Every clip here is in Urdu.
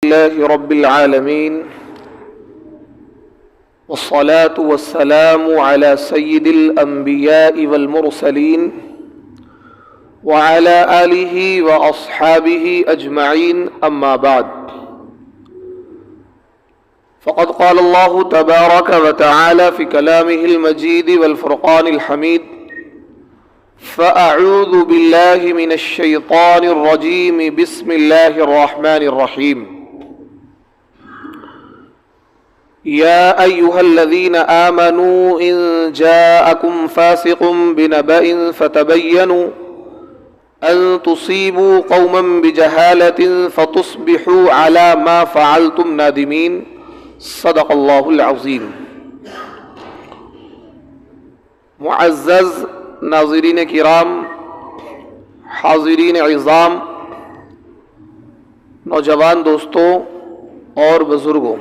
لله رب العالمين والصلاة والسلام على سيد الأنبياء والمرسلين وعلى آله وأصحابه أجمعين أما بعد فقد قال الله تبارك وتعالى في كلامه المجيد والفرقان الحميد فأعوذ بالله من الشيطان الرجيم بسم الله الرحمن الرحيم يا أيها الذين آمنوا إن جاءكم فاسق بنبأ فتبينوا أن تصيبوا قوما بجهالة فتصبحوا على ما فعلتم نادمين صدق اللہ العظیم۔ معزز ناظرین کرام، حاضرین عظام، نوجوان دوستوں اور بزرگوں،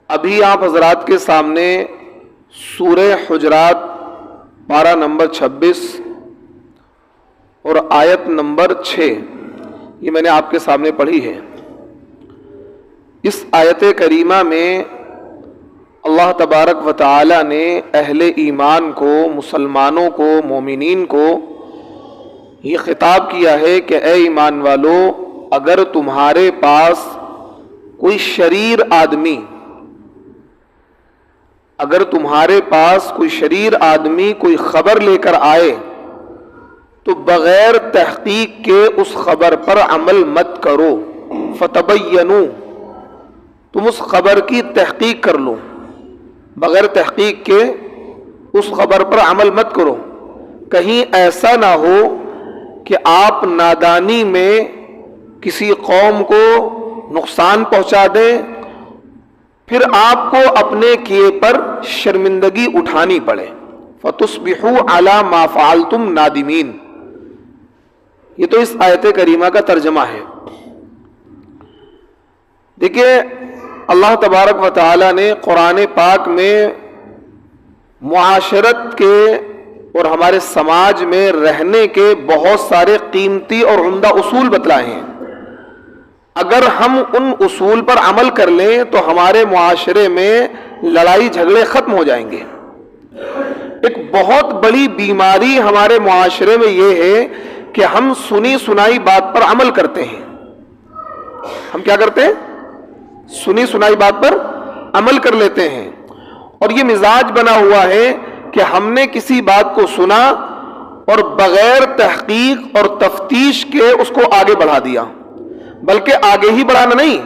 ابھی آپ حضرات کے سامنے سورہ حجرات پارہ نمبر 26 اور آیت نمبر 6 یہ میں نے آپ کے سامنے پڑھی ہے۔ اس آیت کریمہ میں اللہ تبارک و تعالی نے اہل ایمان کو، مسلمانوں کو، مومنین کو یہ خطاب کیا ہے کہ اے ایمان والو، اگر تمہارے پاس کوئی شریر آدمی کوئی خبر لے کر آئے تو بغیر تحقیق کے اس خبر پر عمل مت کرو۔ فتبینوا، تم اس خبر کی تحقیق کر لو، بغیر تحقیق کے اس خبر پر عمل مت کرو۔ کہیں ایسا نہ ہو کہ آپ نادانی میں کسی قوم کو نقصان پہنچا دیں، پھر آپ کو اپنے کیے پر شرمندگی اٹھانی پڑے۔ فتصبحوا علی ما فعلتم نادمین، یہ تو اس آیت کریمہ کا ترجمہ ہے۔ دیکھیے، اللہ تبارک و تعالی نے قرآن پاک میں معاشرت کے اور ہمارے سماج میں رہنے کے بہت سارے قیمتی اور عمدہ اصول بتلائے ہیں۔ اگر ہم ان اصول پر عمل کر لیں تو ہمارے معاشرے میں لڑائی جھگڑے ختم ہو جائیں گے۔ ایک بہت بڑی بیماری ہمارے معاشرے میں یہ ہے کہ ہم سنی سنائی بات پر عمل کرتے ہیں۔ ہم کیا کرتے ہیں؟ سنی سنائی بات پر عمل کر لیتے ہیں، اور یہ مزاج بنا ہوا ہے کہ ہم نے کسی بات کو سنا اور بغیر تحقیق اور تفتیش کے اس کو آگے بڑھا دیا۔ بلکہ آگے ہی بڑھانا نہیں،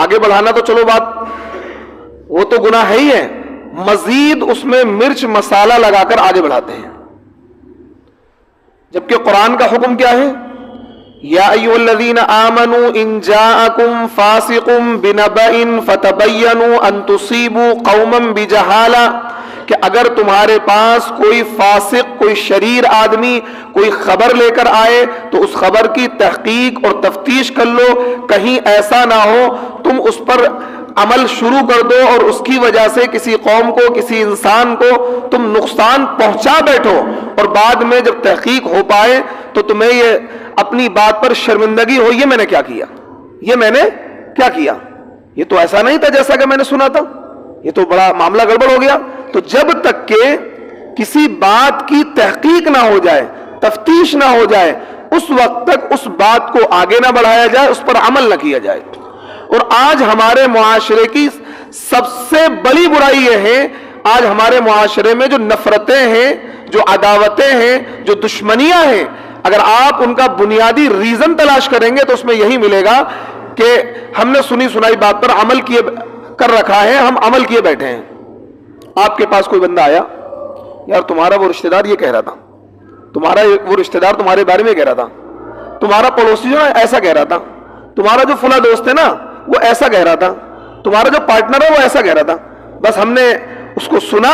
آگے بڑھانا تو چلو بات وہ تو گناہ ہے ہی ہے، مزید اس میں مرچ مسالہ لگا کر آگے بڑھاتے ہیں۔ جبکہ قرآن کا حکم کیا ہے؟ یا ایھا الذین آمنوا ان جاءکم فاسق بنبأ فتبینوا ان تصیبوا قوما بجہالہ، کہ اگر تمہارے پاس کوئی فاسق، کوئی شریر آدمی کوئی خبر لے کر آئے تو اس خبر کی تحقیق اور تفتیش کر لو، کہیں ایسا نہ ہو تم اس پر عمل شروع کر دو اور اس کی وجہ سے کسی قوم کو، کسی انسان کو تم نقصان پہنچا بیٹھو، اور بعد میں جب تحقیق ہو پائے تو تمہیں یہ اپنی بات پر شرمندگی ہو، یہ میں نے کیا کیا، یہ میں نے کیا کیا، یہ تو ایسا نہیں تھا جیسا کہ میں نے سنا تھا، یہ تو بڑا معاملہ گڑبڑ ہو گیا۔ تو جب تک کہ کسی بات کی تحقیق نہ ہو جائے، تفتیش نہ ہو جائے، اس وقت تک اس بات کو آگے نہ بڑھایا جائے، اس پر عمل نہ کیا جائے۔ اور آج ہمارے معاشرے کی سب سے بڑی برائی یہ ہے، آج ہمارے معاشرے میں جو نفرتیں ہیں، جو عداوتیں ہیں، جو دشمنیاں ہیں، اگر آپ ان کا بنیادی ریزن تلاش کریں گے تو اس میں یہی ملے گا کہ ہم نے سنی سنائی بات پر عمل کیے کر رکھا ہے، ہم عمل کیے بیٹھے ہیں۔ آپ کے پاس کوئی بندہ آیا، یار تمہارا وہ رشتہ دار یہ کہہ رہا تھا، تمہارا وہ رشتہ دار تمہارے بارے میں کہہ رہا تھا، تمہارا پڑوسی جو ہے ایسا کہہ رہا تھا، تمہارا جو فلاں دوست ہے نا وہ ایسا کہہ رہا تھا، تمہارا جو پارٹنر ہے وہ ایسا کہہ رہا تھا۔ بس ہم نے اس کو سنا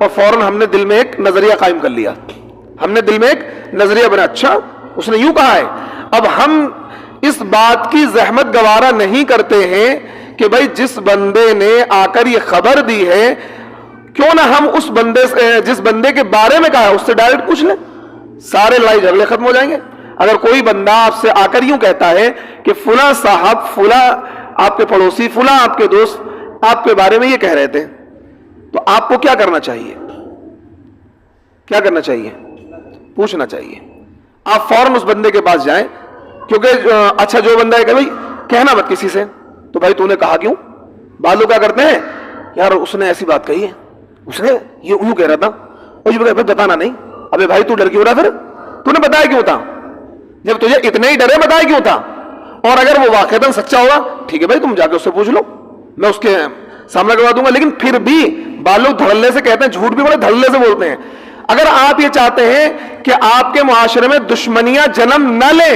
اور فوراً ہم نے دل میں ایک نظریہ قائم کر لیا، ہم نے دل میں ایک نظریہ بنا، اچھا اس نے یوں کہا ہے۔ اب ہم اس بات کی زحمت گوارا نہیں کرتے ہیں کہ بھائی جس بندے نے آ کر یہ خبر دی ہے کیوں نہ ہم اس بندے سے، جس بندے کے بارے میں کہا ہے اس سے ڈائریکٹ پوچھ لیں، سارے لڑائی جھگڑے ختم ہو جائیں گے۔ اگر کوئی بندہ آپ سے آ کر یوں کہتا ہے کہ فلاں صاحب، فلاں آپ کے پڑوسی، فلاں آپ کے دوست آپ کے بارے میں یہ کہہ رہے تھے، تو آپ کو کیا کرنا چاہیے؟ کیا کرنا چاہیے؟ پوچھنا چاہیے۔ آپ فوراً اس بندے کے پاس جائیں، کیونکہ اچھا جو بندہ ہے کہ بھائی کہنا مت کسی سے، تو بھائی تو نے کہا کیوں؟ بعض لوگ کیا کرتے ہیں، یار اس نے ایسی بات کہی ہے، اس نے یہ یوں کہہ رہا تھا، اور یہ بتانا نہیں۔ ابے بھائی تو ڈر کیوں رہا؟ پھر تو نے بتایا کیوں تھا؟ جب تجھے اتنے ہی ڈرے بتایا کیوں تھا؟ اور اگر وہ واقعتاً سچا ہوگا، ٹھیک ہے بھائی تم جا کے اس سے پوچھ لو، میں اس کے سامنا کروا دوں گا۔ لیکن پھر بھی بعض لوگ دھڑلے سے کہتے ہیں، جھوٹ بھی بڑے دھڑلے سے بولتے ہیں۔ اگر آپ یہ چاہتے ہیں کہ آپ کے معاشرے میں دشمنیاں جنم نہ لیں،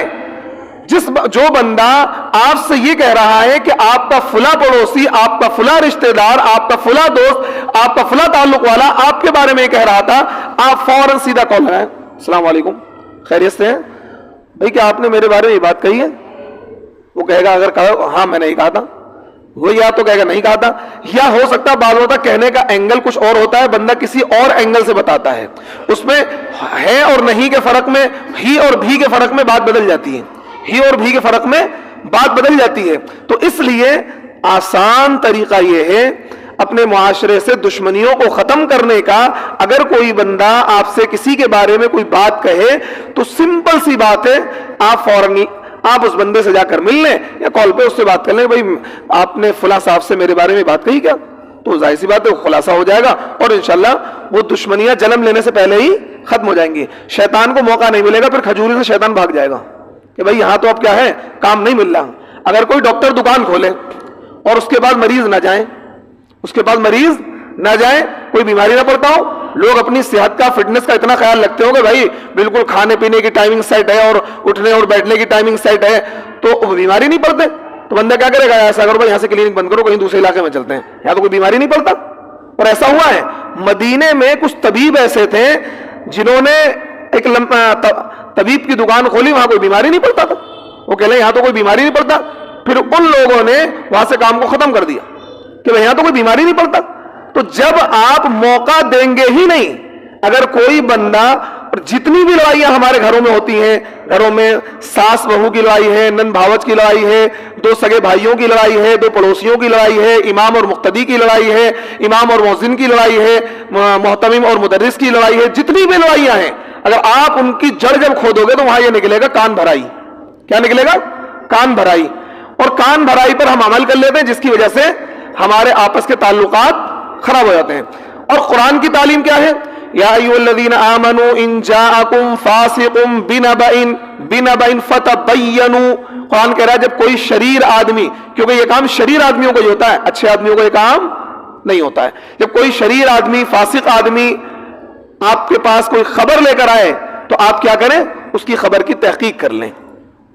جو بندہ آپ سے یہ کہہ رہا ہے کہ آپ کا فلاں پڑوسی، آپ کا فلاں رشتہ دار، آپ کا فلاں دوست، آپ کا فلاں تعلق والا آپ کے بارے میں یہ کہہ رہا تھا، آپ فوراً سیدھا کال لگائیں، السلام علیکم، خیریت سے ہیں بھائی، کیا آپ نے میرے بارے میں یہ بات کہی ہے؟ وہ کہے گا، اگر کہا ہاں میں نے یہ کہا تھا، وہ یا تو کہے گا نہیں کہا تھا، یا ہو سکتا ہے بعض ہوتا کہنے کا اینگل کچھ اور ہوتا ہے، بندہ کسی اور اینگل سے بتاتا ہے، اس میں ہے اور نہیں کے فرق میں، ہی اور بھی کے فرق میں بات بدل جاتی ہے، ہی اور بھی کے فرق میں بات بدل جاتی ہے۔ تو اس لیے آسان طریقہ یہ ہے اپنے معاشرے سے دشمنیوں کو ختم کرنے کا۔ اگر کوئی بندہ آپ سے کسی کے بارے میں کوئی بات کہے تو سمپل سی بات ہے، آپ فوراً آپ اس بندے سے جا کر مل لیں یا کال پہ اس سے بات کر لیں، بھائی آپ نے فلاں صاحب سے میرے بارے میں بات کہی کیا؟ تو ظاہر سی بات ہے وہ خلاصہ ہو جائے گا، اور انشاءاللہ وہ دشمنیاں جنم لینے سے پہلے ہی ختم ہو جائیں گی۔ شیطان کو موقع نہیں ملے گا، پھر کھجوری سے شیطان بھاگ جائے گا کہ بھائی یہاں تو اب کیا ہے، کام نہیں مل رہا۔ اگر کوئی ڈاکٹر دکان کھولے اور اس کے بعد مریض نہ جائیں، اس کے بعد مریض نہ جائیں، کوئی بیماری نہ پڑتا ہو، لوگ اپنی صحت کا، فٹنس کا اتنا خیال رکھتے ہو کہ بھائی بالکل کھانے پینے کی ٹائمنگ سیٹ ہے اور اٹھنے اور بیٹھنے کی ٹائمنگ سیٹ ہے، تو وہ بیماری نہیں پڑتے، تو بندہ کیا کرے گا؟ ایسا کرو بھائی یہاں سے کلینک بند کرو، کہیں دوسرے علاقے میں چلتے ہیں، یہاں تو کوئی بیماری نہیں پڑتا۔ اور ایسا ہوا ہے، مدینے میں کچھ طبیب ایسے تھے جنہوں نے ایک طبیب کی دکان کھولی، وہاں کوئی بیماری نہیں پڑتا تھا، وہ کہہ لیں یہاں تو کوئی بیماری نہیں پڑتا، پھر ان لوگوں نے وہاں سے کام کو ختم کر دیا کہ بھائی یہاں تو کوئی بیماری نہیں پڑتا۔ تو جب آپ موقع دیں گے ہی نہیں، اگر کوئی بندہ، جتنی بھی لڑائیاں ہمارے گھروں میں ہوتی ہیں، گھروں میں ساس بہو کی لڑائی ہے، نند بھاوج کی لڑائی ہے، دو سگے بھائیوں کی لڑائی ہے، دو پڑوسیوں کی لڑائی ہے، امام اور مقتدی کی لڑائی ہے، امام اور مؤذن کی لڑائی ہے، محتمم اور مدرس کی لڑائی ہے، جتنی بھی لڑائیاں ہیں، اگر آپ ان کی جڑ جب کھودو گے تو وہاں یہ نکلے گا کان بھرائی۔ کیا نکلے گا؟ کان بھرائی۔ اور کان بھرائی پر ہم عمل کر لیتے ہیں، جس کی وجہ سے ہمارے آپس کے تعلقات خراب ہو جاتے ہیں۔ اور قرآن کی تعلیم کیا ہے؟ یا ایھا الذین آمنوا ان جاءکم فاسق بنبأ فتبینوا، قرآن کہہ رہا ہے جب کوئی شریر آدمی، کیونکہ یہ کام شریر آدمیوں کو ہی ہوتا ہے، اچھے آدمیوں کو یہ کام نہیں ہوتا ہے، جب کوئی شریر آدمی، فاسق آدمی آپ کے پاس کوئی خبر لے کر آئے تو آپ کیا کریں؟ اس کی خبر کی تحقیق کر لیں،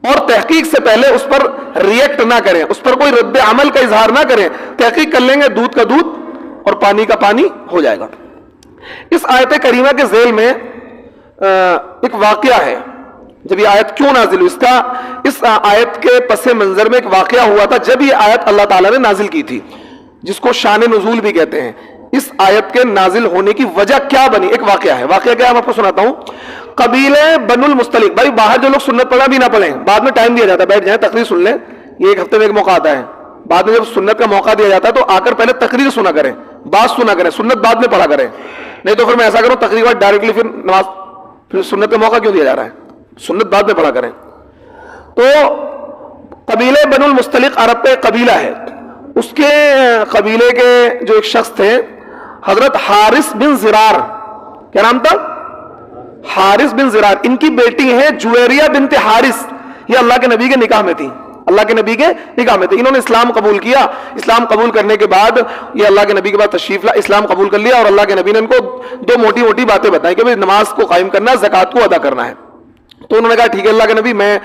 اور تحقیق سے پہلے اس پر ریئیکٹ نہ کریں، اس پر کوئی رد عمل کا اظہار نہ کریں، تحقیق کر لیں گے، دودھ کا دودھ اور پانی کا پانی ہو جائے گا۔ اس آیت کریمہ کے ذیل میں ایک واقعہ ہے، جب یہ آیت کیوں نازل ہوئی، اس آیت کے پس منظر میں ایک واقعہ ہوا تھا جب یہ آیت اللہ تعالیٰ نے نازل کی تھی، جس کو شان نزول بھی کہتے ہیں۔ اس آیت کے نازل ہونے کی وجہ کیا بنی، ایک واقعہ ہے، واقعہ کیا ہے میں آپ کو سناتا ہوں۔ قبیلے بنو المستلق، بھائی باہر جو لوگ سنت پڑھا بھی نہ پڑھیں، بعد میں ٹائم دیا جاتا ہے، بیٹھ جائیں تقریر سن لیں، یہ ایک ہفتے میں ایک موقع آتا ہے، بعد میں جب سنت کا موقع دیا جاتا ہے تو آ کر پہلے تقریر سنا کریں، بات سنا کریں، سنت بعد میں پڑھا کریں، نہیں تو پھر میں ایسا کروں تقریر بعد ڈائریکٹلی پھر نماز، پھر سنت کا موقع کیوں دیا جا رہا ہے، سنت بعد میں پڑھا کریں۔ تو قبیلے بنو المستلق عرب کا قبیلہ ہے، اس کے قبیلے کے جو ایک شخص تھے حضرت حارث بن زرار، کیا نام تھا؟ حارث بن زرار، ان کی بیٹی ہے جویریہ بنت حارث، یہ اللہ کے نبی کے نکاح میں تھی، اللہ کے نبی کے نکاح میں تھے، انہوں نے اسلام قبول کیا، اسلام قبول کرنے کے بعد یہ اللہ کے نبی کے بعد تشریف لا، اسلام قبول کر لیا، اور اللہ کے نبی نے ان کو دو موٹی موٹی باتیں بتائیں کہ نماز کو قائم کرنا، زکوٰۃ کو ادا کرنا ہے۔ تو انہوں نے کہا ٹھیک ہے اللہ کے نبی، میں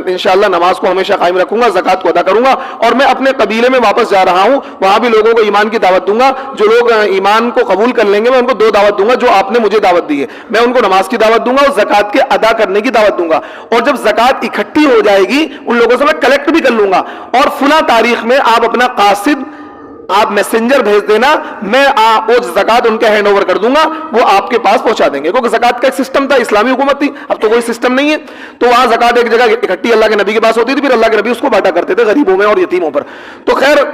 انشاءاللہ نماز کو ہمیشہ قائم رکھوں گا، زکوٰۃ کو ادا کروں گا، اور میں اپنے قبیلے میں واپس جا رہا ہوں، وہاں بھی لوگوں کو ایمان کی دعوت دوں گا، جو لوگ ایمان کو قبول کر لیں گے میں ان کو دو دعوت دوں گا جو آپ نے مجھے دعوت دی ہے، میں ان کو نماز کی دعوت دوں گا اور زکوٰۃ کے ادا کرنے کی دعوت دوں گا، اور جب زکوٰۃ اکٹھی ہو جائے گی ان لوگوں سے میں کلیکٹ بھی کر لوں گا، اور فلاں تاریخ میں آپ اپنا قاصد آپ میسنجر بھیج دینا, میں وہ زکات ان کے ہینڈ اوور کر دوں گا, وہ آپ کے پاس پہنچا دیں گے. کیونکہ زکات کا ایک سسٹم تھا, اسلامی حکومت تھی, اب تو کوئی سسٹم نہیں ہے. تو وہاں زکات ایک جگہ اکٹھی اللہ کے نبی کے پاس ہوتی تھی, پھر اللہ کے نبی اس کو بانٹا کرتے تھے غریبوں میں اور یتیموں پر. تو خیر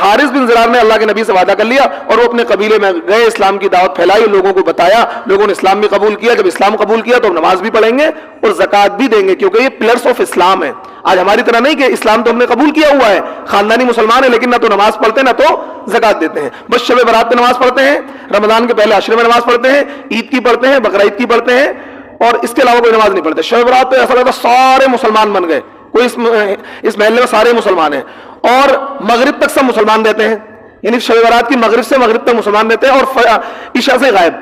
حارث بن زرار نے اللہ کے نبی سے وعدہ کر لیا اور وہ اپنے قبیلے میں گئے, اسلام کی دعوت پھیلائی, لوگوں کو بتایا, لوگوں نے اسلام بھی قبول کیا. جب اسلام قبول کیا تو نماز بھی پڑھیں گے اور زکات بھی دیں گے, کیونکہ یہ پلرس آف اسلام ہے. آج ہماری طرح نہیں کہ اسلام تو ہم نے قبول کیا ہوا ہے, خاندانی مسلمان ہے, لیکن نہ تو نماز پڑھتے نہ تو زکات دیتے ہیں. بس شب برات پہ نماز پڑھتے ہیں, رمضان کے پہلے عشرے میں نماز پڑھتے ہیں, عید کی پڑھتے ہیں, بقرعید کی پڑھتے ہیں, اور اس کے علاوہ کوئی نماز نہیں پڑھتے. شب برات پہ ایسا لگتا ہے سارے مسلمان بن گئے, کوئی اس محلے میں سارے مسلمان ہیں, اور مغرب تک سب مسلمان رہتے ہیں. یعنی شب برات کی مغرب سے مغرب تک مسلمان رہتے ہیں, اور عشاء سے غائب,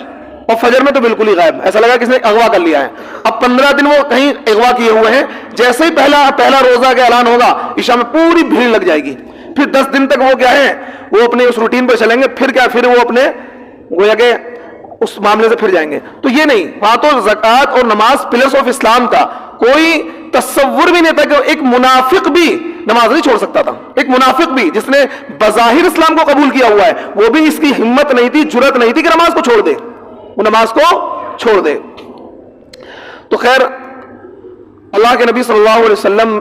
اور فجر میں تو بالکل ہی غائب. ایسا لگا کسی نے اغوا کر لیا ہے. اب 15 دن وہ کہیں اغوا کیے ہوئے ہیں. جیسے ہی پہلا روزہ کا اعلان ہوگا, عشاء میں پوری بھیڑ لگ جائے گی. پھر 10 دن تک وہ کیا ہے, وہ اپنے اس روٹین پہ چلیں گے. پھر وہ اپنے گویا کہ اس معاملے سے پھر جائیں گے. تو یہ نہیں, وہاں تو زکات اور نماز پلرس آف اسلام تھا. کوئی تصور بھی نہیں تھا کہ ایک منافق بھی نماز نہیں چھوڑ سکتا تھا. ایک منافق بھی جس نے بظاہر اسلام کو قبول کیا ہوا ہے, وہ بھی اس کی ہمت نہیں تھی, جرأت نہیں تھی کہ نماز کو چھوڑ دے, وہ نماز کو چھوڑ دے. تو خیر اللہ کے نبی صلی اللہ علیہ وسلم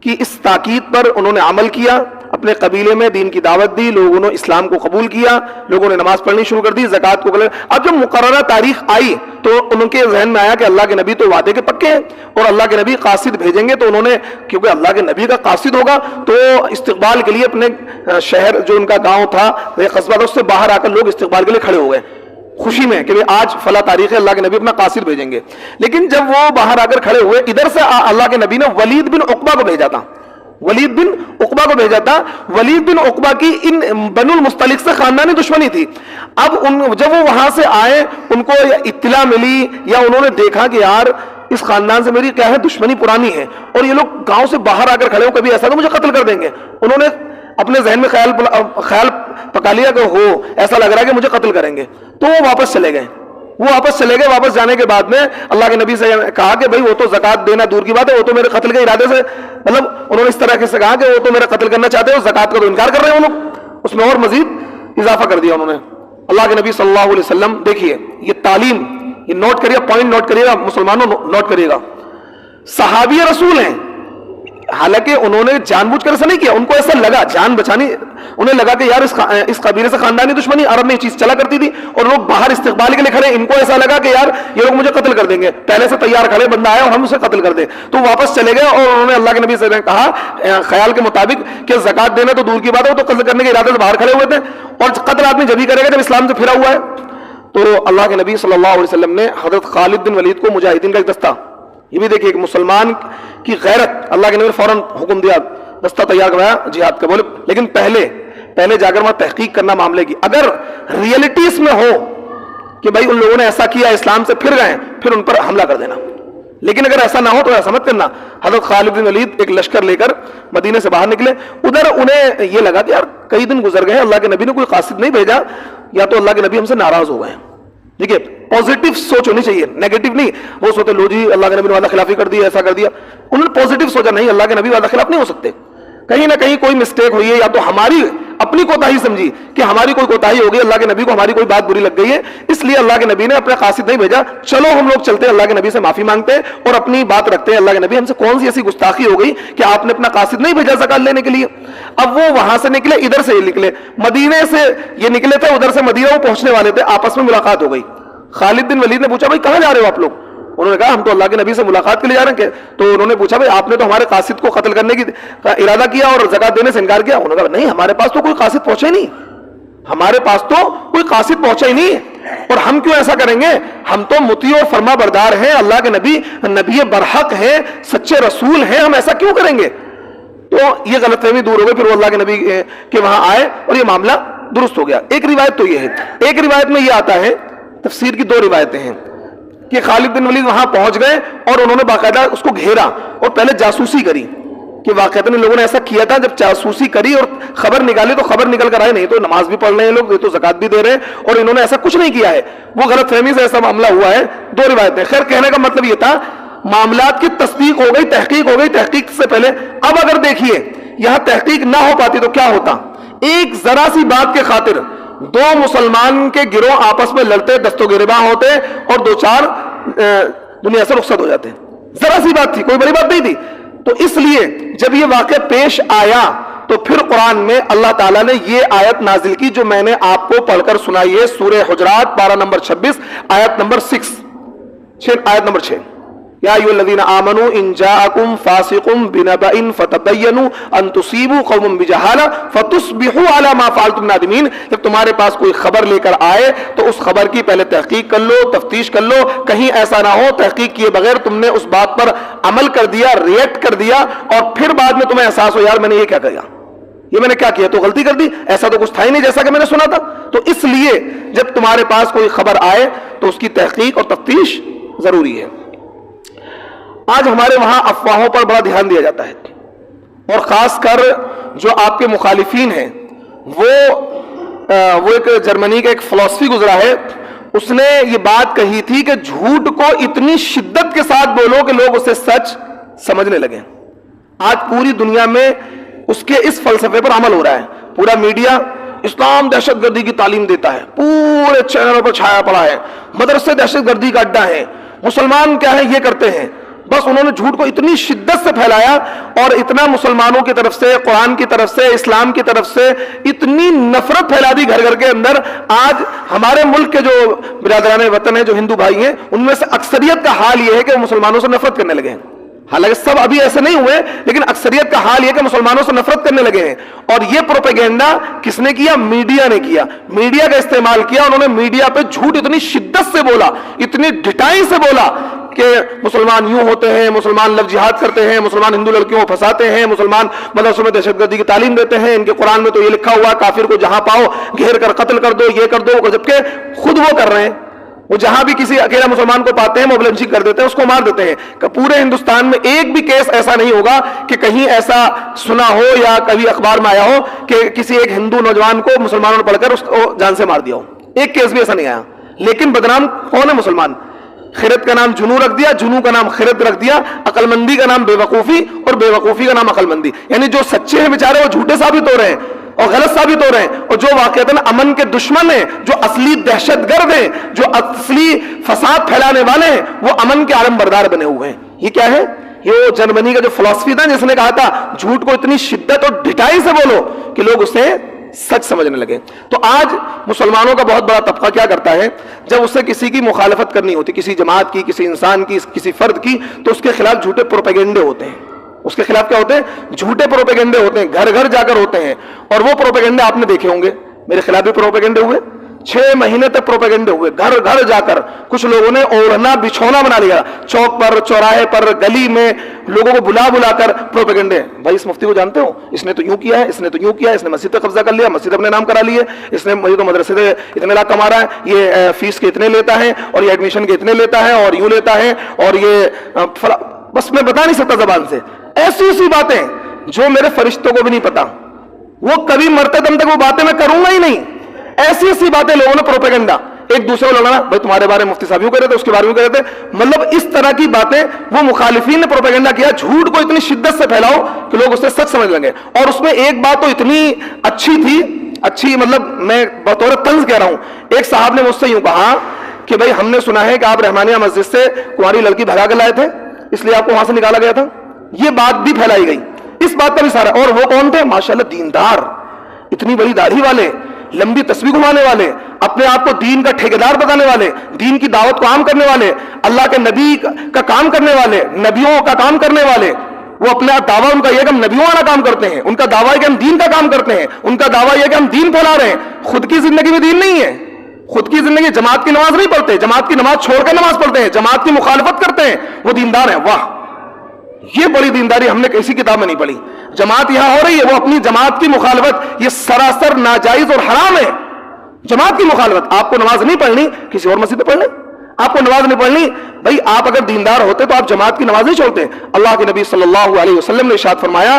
کی اس تاکید پر انہوں نے عمل کیا, اپنے قبیلے میں دین کی دعوت دی, لوگوں نے اسلام کو قبول کیا, لوگوں نے نماز پڑھنی شروع کر دی, زکات کو. اب جب مقررہ تاریخ آئی تو ان کے ذہن میں آیا کہ اللہ کے نبی تو وعدے کے پکے ہیں اور اللہ کے نبی قاصد بھیجیں گے. تو انہوں نے, کیونکہ اللہ کے نبی کا قاصد ہوگا, تو استقبال کے لیے اپنے شہر جو ان کا گاؤں تھا, قصبہ تھا, اس سے باہر آ کر لوگ استقبال کے لیے کھڑے ہو گئے خوشی میں کہ آج فلاں تاریخ ہے, اللہ کے نبی اپنا قاصد بھیجیں گے. لیکن جب وہ باہر آ کر کھڑے ہوئے, ادھر سے اللہ کے نبی نے ولید بن عقبہ کو بھیجا تھا. ولید بن عقبہ کی ان بنو المستلق سے خاندانی دشمنی تھی. اب جب وہ وہاں سے آئے, ان کو اطلاع ملی یا انہوں نے دیکھا کہ یار اس خاندان سے میری کیا ہے, دشمنی پرانی ہے, اور یہ لوگ گاؤں سے باہر آ کر کھڑے ہو, کبھی ایسا تو مجھے قتل کر دیں گے. انہوں نے اپنے ذہن میں خیال پکا لیا کہ ایسا لگ رہا ہے کہ مجھے قتل کریں گے. تو وہ واپس چلے گئے. واپس جانے کے بعد میں اللہ کے نبی سے کہا کہ بھائی وہ تو زکات دینا دور کی بات ہے, وہ تو میرے قتل کے ارادے سے, مطلب انہوں نے اس طرح سے کہا کہ وہ تو میرا قتل کرنا چاہتے ہیں, زکات کا تو انکار کر رہے ہیں وہ لوگ. اس میں اور مزید اضافہ کر دیا انہوں نے. اللہ کے نبی صلی اللہ علیہ وسلم, دیکھیے یہ تعلیم, یہ نوٹ کریے, پوائنٹ نوٹ کریے گا مسلمانوں, نوٹ کریے گا. صحابی رسول ہیں, حالانکہ انہوں نے جان بوجھ کر ایسا نہیں کیا, ان کو ایسا لگا جان بچانی, انہیں لگا کہ یار اس قبیلے سے خاندانی دشمنی, عرب میں یہ چیز چلا کرتی تھی, اور لوگ باہر استقبال کے لیے کھڑے, ان کو ایسا لگا کہ یار یہ لوگ مجھے قتل کر دیں گے, پہلے سے تیار کھڑے, بندہ آیا اور ہم اسے قتل کر دیں. تو واپس چلے گئے اور انہوں نے اللہ کے نبی سے کہا خیال کے مطابق کہ زکات دینا تو دور کی بات ہے, وہ تو قتل کرنے کے ارادے سے باہر کھڑے ہوئے تھے, اور قتل آدمی جب ہی کرے گا جب اسلام سے پھرا ہوا ہے. تو اللہ کے نبی صلی اللہ علیہ وسلم نے حضرت خالد بن ولید کو, مجاہدین کا ایک دستہ, یہ بھی دیکھیے کہ مسلمان کی غیرت, اللہ کے نبی نے فوراً حکم دیا, دستہ تیار کرایا جہاد کا. بولے لیکن پہلے جا کر وہاں تحقیق کرنا معاملے کی. اگر ریئلٹی اس میں ہو کہ بھائی ان لوگوں نے ایسا کیا, اسلام سے پھر گئے, پھر ان پر حملہ کر دینا. لیکن اگر ایسا نہ ہو تو ایسا مت کرنا. حضرت خالد بن ولید ایک لشکر لے کر مدینے سے باہر نکلے. ادھر انہیں یہ لگا کہ یار کئی دن گزر گئے, اللہ کے نبی نے کوئی قاصد نہیں بھیجا, یا تو اللہ کے نبی ہم سے ناراض ہو گئے. دیکھیے پازیٹیو سوچ ہونی چاہیے, نیگیٹو نہیں. وہ سوچتے لو جی اللہ کے نبی نے وعدہ خلافی کر دی, ایسا کر دیا. انہوں نے پازیٹیو سوچا, نہیں اللہ کے نبی وعدہ خلاف نہیں ہو سکتے, کہیں نہ کہیں کوئی مسٹیک ہوئی ہے, یا تو ہماری اپنی کوتاہی سمجھی کہ ہماری کوئی کوتاہی ہو گئی, اللہ کے نبی کو ہماری کوئی بات بری لگ گئی ہے, اس لیے اللہ کے نبی نے اپنا قاصد نہیں بھیجا. چلو ہم لوگ چلتے ہیں, اللہ کے نبی سے معافی مانگتے ہیں اور اپنی بات رکھتے ہیں. اللہ کے نبی ہم سے کون سی ایسی گستاخی ہو گئی کہ آپ نے اپنا قاصد نہیں بھیجا زکات لینے کے لیے. اب وہ وہاں سے نکلے, ادھر سے یہ نکلے, مدینے سے یہ نکلے تھے, ادھر سے مدینہ وہ پہنچنے والے تھے, آپس میں ملاقات ہو گئی. خالد بن ولید نے پوچھا بھائی کہاں جا رہے ہو آپ لوگ؟ انہوں نے کہا ہم تو اللہ کے نبی سے ملاقات کے لیے جا رہے ہیں. تو انہوں نے پوچھا بھائی آپ نے تو ہمارے قاصد کو قتل کرنے کی ارادہ کیا اور زکات دینے سے انکار کیا. انہوں نے کہا نہیں, ہمارے پاس تو کوئی قاصد پہنچا ہی نہیں, ہمارے پاس تو کوئی قاصد پہنچا ہی نہیں, اور ہم کیوں ایسا کریں گے, ہم تو مطیع اور فرما بردار ہیں, اللہ کے نبی برحق ہیں, سچے رسول ہیں, ہم ایسا کیوں کریں گے. تو یہ غلط فہمی دور ہو گئی. پھر وہ اللہ کے نبی کے وہاں آئے اور یہ معاملہ درست ہو گیا. ایک روایت تو یہ ہے, ایک روایت میں یہ آتا ہے, تفسیر کی 2 روایتیں ہیں کہ خالد بن ولید وہاں پہنچ گئے اور انہوں نے باقاعدہ اس کو گھیرا اور پہلے جاسوسی کری کہ واقعتاً لوگوں نے ایسا کیا تھا. جب جاسوسی کری اور خبر نکالی تو خبر نکل کر آئے, نہیں تو نماز بھی پڑھ رہے ہیں لوگ, یہ تو زکات بھی دے رہے ہیں, اور انہوں نے ایسا کچھ نہیں کیا ہے. وہ غلط فہمی سے ایسا معاملہ ہوا ہے. 2 روایتیں. خیر کہنے کا مطلب یہ تھا معاملات کی تصدیق ہو گئی, تحقیق ہو گئی, تحقیق سے پہلے. اب اگر دیکھیے یہاں تحقیق نہ ہو پاتی تو کیا ہوتا, ایک ذرا سی بات کے خاطر دو مسلمان کے گروہ آپس میں لڑتے، دست و گریباں ہوتے اور دو چار دنیا سے رخصت ہو جاتے. ذرا سی بات تھی، کوئی بڑی بات نہیں تھی. تو اس لیے جب یہ واقعہ پیش آیا تو پھر قرآن میں اللہ تعالیٰ نے یہ آیت نازل کی جو میں نے آپ کو پڑھ کر سنائی ہے، سورہ حجرات پارہ نمبر 26 آیت نمبر 6. یا ایھا الذین آمنوا ان جاءکم فاسق بنبأ فتبینوا ان تصیبوا قوما بجہالہ فتصبحوا علی ما فعلتم نادمین. جب تمہارے پاس کوئی خبر لے کر آئے تو اس خبر کی پہلے تحقیق کر لو، تفتیش کر لو، کہیں ایسا نہ ہو تحقیق کیے بغیر تم نے اس بات پر عمل کر دیا، ریئیکٹ کر دیا اور پھر بعد میں تمہیں احساس ہو یار میں نے یہ کیا کیا، یہ میں نے کیا کیا، تو غلطی کر دی، ایسا تو کچھ تھا ہی نہیں جیسا کہ میں نے سنا تھا. تو اس لیے جب تمہارے پاس کوئی خبر آئے تو اس کی تحقیق اور تفتیش ضروری ہے. آج ہمارے وہاں افواہوں پر بڑا دھیان دیا جاتا ہے، اور خاص کر جو آپ کے مخالفین ہیں وہ ایک جرمنی کا ایک فلسفی گزرا ہے، اس نے یہ بات کہی تھی کہ جھوٹ کو اتنی شدت کے ساتھ بولو کہ لوگ اسے سچ سمجھنے لگیں. آج پوری دنیا میں اس کے اس فلسفے پر عمل ہو رہا ہے. پورا میڈیا اسلام دہشت گردی کی تعلیم دیتا ہے، پورے چینلوں پر چھایا پڑا ہے، مدرسے دہشت گردی کا اڈا ہے، مسلمان کیا ہے یہ کرتے ہیں. بس انہوں نے جھوٹ کو اتنی شدت سے پھیلایا اور اتنا مسلمانوں کی طرف سے، قرآن کی طرف سے، اسلام کی طرف سے اتنی نفرت پھیلا دی گھر گھر کے اندر. آج ہمارے ملک کے جو برادران وطن ہیں، جو ہندو بھائی ہیں، ان میں سے اکثریت کا حال یہ ہے کہ وہ مسلمانوں سے نفرت کرنے لگے ہیں. حالانکہ سب ابھی ایسے نہیں ہوئے، لیکن اکثریت کا حال یہ کہ مسلمانوں سے نفرت کرنے لگے ہیں. اور یہ پروپیگنڈا کس نے کیا؟ میڈیا نے کیا. میڈیا کا استعمال کیا. انہوں نے میڈیا پہ جھوٹ اتنی شدت سے بولا، اتنی ڈٹائی سے بولا کہ مسلمان یوں ہوتے ہیں، مسلمان لو جہاد کرتے ہیں، مسلمان ہندو لڑکیوں کو پھنساتے ہیں، مسلمان مدرسوں میں دہشت گردی کی تعلیم دیتے ہیں، ان کے قرآن میں تو یہ لکھا ہوا کافر کو جہاں پاؤ گھیر کر قتل کر دو، یہ کر دو. جبکہ خود وہ کر رہے ہیں، وہ جہاں بھی کسی اکیلا مسلمان کو پاتے ہیں موب لنچنگ کر دیتے ہیں، اس کو مار دیتے ہیں. کہ پورے ہندوستان میں ایک بھی کیس ایسا نہیں ہوگا کہ کہیں ایسا سنا ہو یا کبھی اخبار میں آیا ہو کہ کسی ایک ہندو نوجوان کو مسلمانوں نے پڑھ کر اس کو جان سے مار دیا ہو. ایک کیس بھی ایسا نہیں آیا. لیکن بدنام کون ہے؟ مسلمان. خرد کا نام جنو رکھ دیا، جنو کا نام خرد رکھ دیا، عقل مندی کا نام بے وقوفی اور بے وقوفی کا نام عقل مندی. یعنی جو سچے ہیں بیچارے وہ جھوٹے ثابت ہو رہے ہیں اور غلط ثابت ہو رہے ہیں، اور جو واقعتاً امن کے دشمن ہیں، جو اصلی دہشت گرد ہیں، جو اصلی فساد پھیلانے والے ہیں، وہ امن کے عالم بردار بنے ہوئے ہیں. یہ کیا ہے؟ یہ جرمنی کا جو فلسفی تھا جس نے کہا تھا جھوٹ کو اتنی شدت اور ڈٹائی سے بولو کہ لوگ اسے سچ سمجھنے لگے. تو آج مسلمانوں کا بہت بڑا طبقہ کیا کرتا ہے؟ جب اسے کسی کی مخالفت کرنی ہوتی، کسی جماعت کی، کسی انسان کی، کسی فرد کی، تو اس کے خلاف جھوٹے پروپیگنڈے ہوتے ہیں. اس کے خلاف کیا ہوتے ہیں؟ جھوٹے پروپیگنڈے ہوتے ہیں، گھر گھر جا کر ہوتے ہیں. اور وہ پروپیگنڈے آپ نے دیکھے ہوں گے، میرے خلاف بھی پروپیگنڈے ہوئے، 6 مہینے تک پروپیگنڈے ہوئے، گھر گھر جا کر. کچھ لوگوں نے اوڑھنا بچھونا بنا لیا، چوک پر، چوراہے پر، گلی میں لوگوں کو بلا بلا کر پروپیگنڈے. بھائی اس مفتی کو جانتے ہو؟ اس نے تو یوں کیا ہے، اس نے تو یوں کیا ہے، اس نے مسجد پہ قبضہ کر لیا، مسجد اپنے نام کرا لی ہے، اس نے مجھے تو مدرسے سے اتنے لاکھ کما رہا ہے، یہ فیس کے اتنے لیتا ہے، اور یہ ایڈمیشن کے اتنے لیتا ہے، اور یوں لیتا ہے، اور یہ بس میں بتا نہیں سکتا زبان سے. ایسی ایسی باتیں جو میرے فرشتوں کو بھی نہیں پتا، وہ کبھی مرتے دم تک وہ باتیں میں کروں گا ہی نہیں. ایسی ایسی باتیں لوگوں نے پروپیگنڈا ایک دوسرے کو لڑانا، بھائی تمہارے بارے میں مفتی صاحب یوں کہہ رہے تھے، اس کے بارے میں کہہ رہے تھے. مطلب اس طرح کی باتیں وہ مخالفین نے پروپیگنڈا کیا. جھوٹ کو اتنی شدت سے پھیلاؤ کہ لوگ اسے سچ سمجھ لیں گے. اور اس میں ایک بات تو اتنی اچھی تھی، اچھی مطلب میں بطور طنز کہہ رہا ہوں. ایک صاحب نے مجھ سے یوں کہا کہ بھائی ہم نے سنا ہے کہ آپ رحمانیہ مسجد سے کنواری لڑکی بھگا کے لائے تھے، اس لیے آپ کو وہاں سے نکالا گیا تھا. یہ بات بھی پھیلائی گئی، اس بات کا بھی سارا. اور وہ کون تھے؟ ماشاءاللہ دیندار، اتنی بڑی داڑھی والے، لمبی تسبیح گھمانے والے، اپنے آپ کو دین کا ٹھیکیدار بتانے والے، دین کی دعوت کو عام کرنے والے، اللہ کے نبی کا کام کرنے والے، نبیوں کا کام کرنے والے. وہ اپنا دعویٰ ان کا یہ کہ ہم نبیوں والا کام کرتے ہیں، ان کا دعویٰ ہے کہ ہم دین کا کام کرتے ہیں، ان کا دعویٰ یہ کہ ہم دین پھیلا رہے ہیں. خود کی زندگی میں دین نہیں ہے، خود کی زندگی جماعت کی نماز نہیں پڑھتے، جماعت کی نماز چھوڑ کر نماز پڑھتے ہیں، جماعت کی مخالفت کرتے ہیں، وہ دیندار ہیں. واہ، یہ بڑی دینداری ہم نے کسی کتاب میں نہیں پڑھی. جماعت یہاں ہو رہی ہے، وہ اپنی جماعت کی مخالفت، یہ سراسر ناجائز اور حرام ہے. جماعت کی مخالفت. آپ کو نماز نہیں پڑھنی، کسی اور مسجد میں پڑھ لیں. آپ کو نماز نہیں پڑھنی، بھائی آپ اگر دیندار ہوتے تو آپ جماعت کی نماز نہیں چھوڑتے. اللہ کے نبی صلی اللہ علیہ وسلم نے ارشاد فرمایا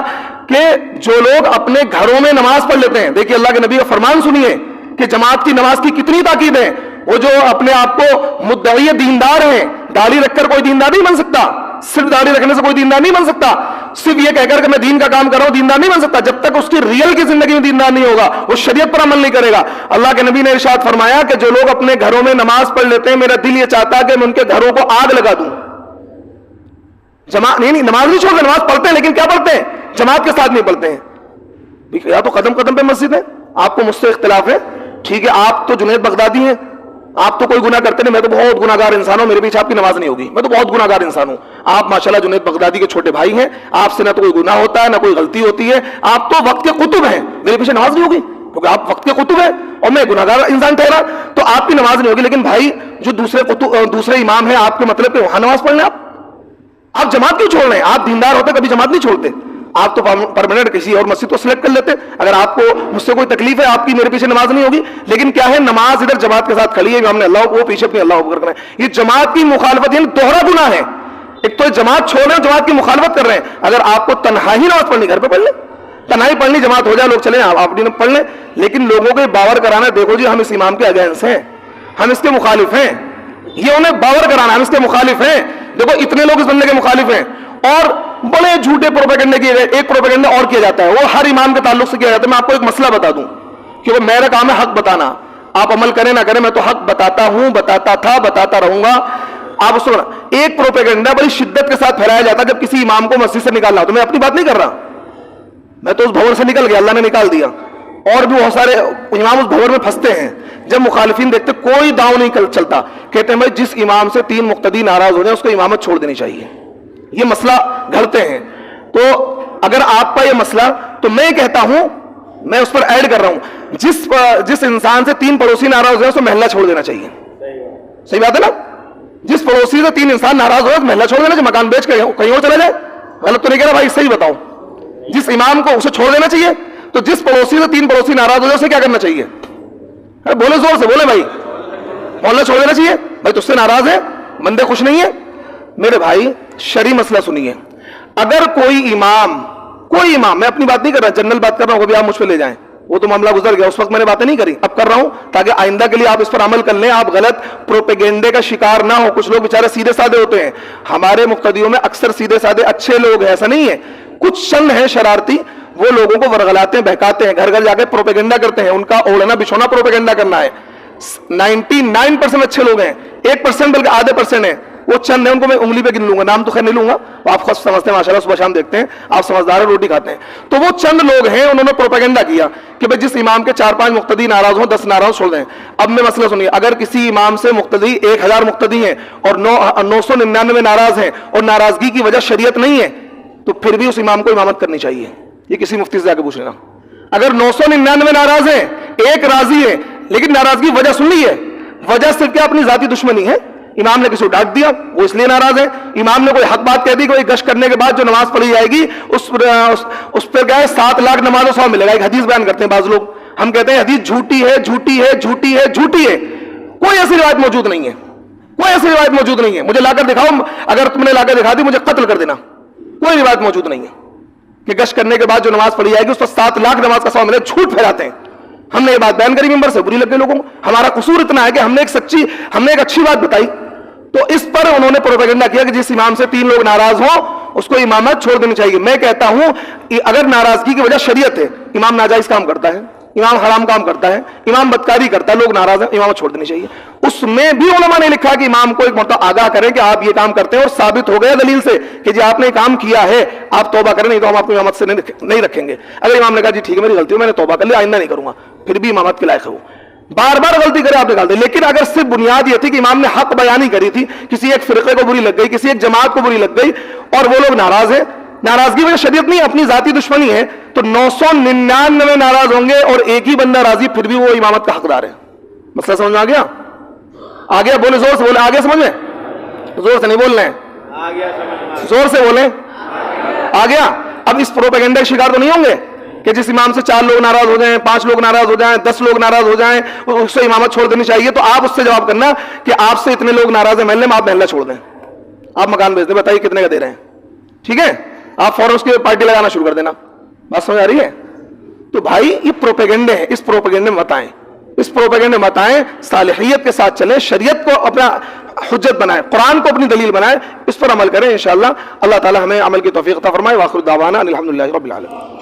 کہ جو لوگ اپنے گھروں میں نماز پڑھ لیتے ہیں، دیکھیے اللہ کے نبی کا فرمان سنیے کہ جماعت کی نماز کی کتنی تاکید ہے. وہ جو اپنے آپ کو مدعی دیندار ہیں، داڑھی رکھ کر کوئی دیندار نہیں بن سکتا، صرف داڑھی رکھنے سے کوئی دیندار نہیں بن سکتا. صرف یہ کہہ کر کہ میں دین کا کام کر رہا ہوں دیندار نہیں بن سکتا جب تک اس کی ریئل کی زندگی میں دیندار نہیں ہوگا, وہ شریعت پر عمل نہیں کرے گا. اللہ کے نبی نے ارشاد فرمایا کہ جو لوگ اپنے گھروں میں نماز پڑھ لیتے ہیں میرا دل یہ چاہتا ہے کہ میں ان کے گھروں کو آگ لگا دوں. جماعت نہیں, نماز نہیں چھوڑتے, نماز پڑھتے ہیں لیکن کیا پڑھتے ہیں, جماعت کے ساتھ نہیں پڑھتے ہیں. یا تو قدم قدم پہ مسجد ہے, آپ کو مجھ سے اختلاف ہے, ٹھیک ہے, آپ تو جنید بغدادی ہیں, آپ تو کوئی گناہ کرتے نہیں, میں تو بہت گناہگار انسان ہوں, میرے پیچھے آپ کی نماز نہیں ہوگی, میں تو بہت گناہگار انسان ہوں. آپ ماشاءاللہ جنید بغدادی کے چھوٹے بھائی ہیں, آپ سے نہ تو کوئی گناہ ہوتا ہے نہ کوئی غلطی ہوتی ہے, آپ تو وقت کے قطب ہیں, میرے پیچھے نماز نہیں ہوگی کیونکہ آپ وقت کے قطب ہیں اور میں گناہگار انسان ٹھہرا, تو آپ کی نماز نہیں ہوگی. لیکن بھائی جو دوسرے امام ہیں آپ کے مطلب پہ وہاں نماز پڑھ لیں. آپ جماعت کیوں چھوڑ رہے ہیں؟ آپ دیندار ہوتے کبھی جماعت نہیں چھوڑتے, آپ تو پرماننٹ کسی اور مسجد کو سلیکٹ کر لیتے. اگر آپ کو مجھ سے کوئی تکلیف ہے, آپ کی میرے پیچھے نماز نہیں ہوگی. لیکن کیا ہے, نماز ادھر جماعت کے ساتھ کھڑی ہے, ہم نے اللہ وہ پیچھے اپنے اللہ اکبر کرنا ہے. یہ جماعت کی مخالفت یعنی دوہرا گناہ ہے. ایک تو جماعت چھوڑ رہے ہیں, جماعت کی مخالفت کر رہے ہیں. اگر آپ کو تنہائی نماز پڑھنی گھر پہ پڑھ لیں, تنہائی پڑھنی, جماعت ہو جائے, لوگ چلیں آپ پڑھ لیں. لیکن لوگوں کو باور کرانا دیکھو جی ہم اس امام کے اگینسٹ ہیں, ہم اس کے مخالف ہیں, یہ انہیں باور کرانا ہم اس کے مخالف ہیں. دیکھو اتنے لوگ اس بندے کے مخالف ہیں اور بڑے جھوٹے پروپیگنڈے کیے گئے. ایک پروپیگنڈا اور کیا جاتا ہے, وہ ہر امام کے تعلق سے کیا جاتا ہے. میں آپ کو ایک مسئلہ بتا دوں کہ وہ میرا کام ہے حق بتانا, آپ عمل کریں نہ کریں, میں تو حق بتاتا ہوں, بتاتا تھا, بتاتا رہوں گا. آپ اس کو ایک پروپیگنڈا بڑی شدت کے ساتھ پھیلایا جاتا ہے جب کسی امام کو مسجد سے نکالنا. تو میں اپنی بات نہیں کر رہا, میں تو اس بھور سے نکل گیا, اللہ نے نکال دیا. اور بھی بہت سارے امام اس بھور میں پھنستے ہیں. جب مخالفین دیکھتے کوئی داؤں نہیں چلتا, کہتے ہیں بھائی جس امام سے 3 مقتدی ناراض ہو جائیں اس کو امامت چھوڑ دینی چاہیے. یہ مسئلہ گھڑتے ہیں. تو اگر آپ کا یہ مسئلہ, تو میں کہتا ہوں, میں اس پر ایڈ کر رہا ہوں, جس انسان سے 3 پڑوسی ناراض ہو جائیں اس کو محلہ چھوڑ دینا چاہیے. صحیح بات ہے نا, جس پڑوسی سے 3 انسان ناراض ہو جائے محلہ چھوڑ دینا چاہیے, مکان بیچ کے کہیں اور چلا جائے. غلط تو نہیں کہہ رہا بھائی, صحیح بتاؤ. جس امام کو اسے چھوڑ دینا چاہیے, تو جس پڑوسی سے 3 پڑوسی ناراض ہو جائے اسے کیا کرنا چاہیے؟ بولے زور سے بولے بھائی, محلہ چھوڑ دینا چاہیے. بھائی تجھ سے ناراض ہے, بندے خوش نہیں ہیں. میرے بھائی شرعی مسئلہ سنیے, اگر کوئی امام, میں اپنی بات نہیں کر رہا, جنرل بات کر رہا ہوں, کبھی آپ مجھ پہ لے جائیں, وہ تو معاملہ گزر گیا, اس وقت میں نے باتیں نہیں کری, اب کر رہا ہوں تاکہ آئندہ کے لیے آپ اس پر عمل کر لیں, آپ غلط پروپیگنڈے کا شکار نہ ہو. کچھ لوگ بیچارے سیدھے سادے ہوتے ہیں, ہمارے مقتدیوں میں اکثر سیدھے سادے اچھے لوگ ہیں, ایسا نہیں ہے. کچھ چند ہیں شرارتی, وہ لوگوں کو ورغلاتے ہیں, بہکاتے ہیں, گھر گھر جا کے پروپیگنڈا کرتے ہیں. ان کا اوڑھنا بچھونا پروپیگنڈا کرنا ہے. 99% اچھے لوگ ہیں, 1% بلکہ آدھے % ہیں, وہ چند ہیں, ان کو میں انگلی پہ گن لوں گا, نام تو خیر نہیں لوں گا, آپ خود سمجھتے ہیں ماشاءاللہ, صبح شام دیکھتے ہیں, آپ سمجھدار ہیں, روٹی کھاتے ہیں. تو وہ چند لوگ ہیں, انہوں نے پروپیگنڈا کیا کہ بھئی جس امام کے 4-5 مقتدی ناراض ہوں 10 ناراض چھوڑ دیں. اب میں مسئلہ سنیے, اگر کسی امام سے مقتدی 1000 مقتدی ہیں اور 999 ناراض ہیں اور ناراضگی کی وجہ شریعت نہیں ہے, تو پھر بھی اس امام کو امامت کرنی چاہیے. یہ کسی مفتی سے جا کے پوچھ لینا. اگر 999 ناراض ہیں, 1 راضی ہے, لیکن ناراضگی وجہ سن لی ہے, وجہ صرف کیا اپنی ذاتی دشمنی ہے, امام نے کسی کو ڈانٹ دیا وہ اس لیے ناراض ہے, امام نے کوئی حق بات کہہ دی, کوئی گشت کرنے کے بعد جو نماز پڑھی جائے گی اس پر کیا ہے 7 لاکھ نماز و ثواب ملے گا. ایک حدیث بیان کرتے ہیں بعض لوگ, ہم کہتے ہیں حدیث جھوٹی ہے, جھوٹی ہے, جھوٹی ہے, جھوٹی ہے. کوئی ایسی روایت موجود نہیں ہے, کوئی ایسی روایت موجود نہیں ہے. مجھے لا کر دکھاؤ, اگر تم نے لا کر دکھا دی مجھے قتل کر دینا. کوئی روایت موجود نہیں ہے کہ گشت کرنے کے بعد جو نماز پڑھی جائے گی اس پر 7 لاکھ نماز کا ثواب ملے. جھوٹ پھیلاتے ہیں. ہم نے یہ بات بیان کری ممبر سے, بری لگ گئی لوگوں کو. ہمارا قصور اتنا ہے کہ ہم نے ایک اچھی بات بتائی, تو اس پر انہوں نے پروپیگنڈا کیا کہ جس امام سے 3 لوگ ناراض ہوں اس کو امامت چھوڑ دینی چاہیے. میں کہتا ہوں اگر ناراضگی کی وجہ شریعت ہے, امام ناجائز کام کرتا ہے, امام حرام کام کرتا ہے, امام بدکاری کرتا ہے, لوگ ناراض ہیں, امامت چھوڑ دینی چاہیے. اس میں بھی علماء نے لکھا کہ امام کو ایک مرتبہ آگاہ کریں کہ آپ یہ کام کرتے ہیں اور ثابت ہو گیا دلیل سے کہ جی آپ نے کام کیا ہے, آپ توبہ کریں, نہیں تو ہم آپ کو امامت سے نہیں رکھیں گے. اگر امام نے کہا جی ٹھیک ہے میری غلطی ہے, میں نے توبہ کر لی, آئندہ نہیں کروں گا, پھر بھی امامت کے لائق ہے, وہ بار بار غلطی کرے آپ نکال دیں. لیکن اگر صرف بنیاد یہ تھی کہ امام نے حق بیانی کری تھی, کسی ایک فرقے کو بری لگ گئی, کسی ایک جماعت کو بری لگ گئی اور وہ لوگ ناراض ہیں, ناراضگی وجہ شریعت نہیں اپنی ذاتی دشمنی ہے, تو 999 ناراض ہوں گے اور ایک ہی بندہ راضی, پھر بھی وہ امامت کا حقدار ہے. مسئلہ سمجھ میں آ گیا؟ آ گیا؟ بولے زور سے بولے, آ گیا سمجھ میں؟ زور سے نہیں بولنا ہے, زور سے بولیں. آ گیا؟ اب اس پروپیگنڈے کا شکار تو نہیں ہوں گے کہ جس امام سے 4 لوگ ناراض ہو جائیں, 5 لوگ ناراض ہو جائیں, 10 لوگ ناراض ہو جائیں, اس سے امامت چھوڑ دینی چاہیے. تو آپ اس سے جواب کرنا کہ آپ سے اتنے لوگ ناراض ہیں محلے میں, آپ محلہ چھوڑ دیں, آپ مکان بیچ دیں, بتائیے کتنے کا دے رہے ہیں, ٹھیک ہے, آپ فوراً اس کی پارٹی لگانا شروع کر دینا. بات سمجھ آ رہی ہے؟ تو بھائی یہ پروپیگنڈے ہیں, اس پروپیگنڈے میں مت آئیں, اس پروپیگنڈے مت آئیں, صالحیت کے ساتھ چلیں, شریعت کو اپنا حجت بنائیں، قرآن کو اپنی دلیل بنائیں، اس پر عمل کریں انشاءاللہ اللہ تعالی ہمیں عمل کی توفیق عطا فرمائے۔ وآخر دعوانا ان الحمدللہ رب العالمین۔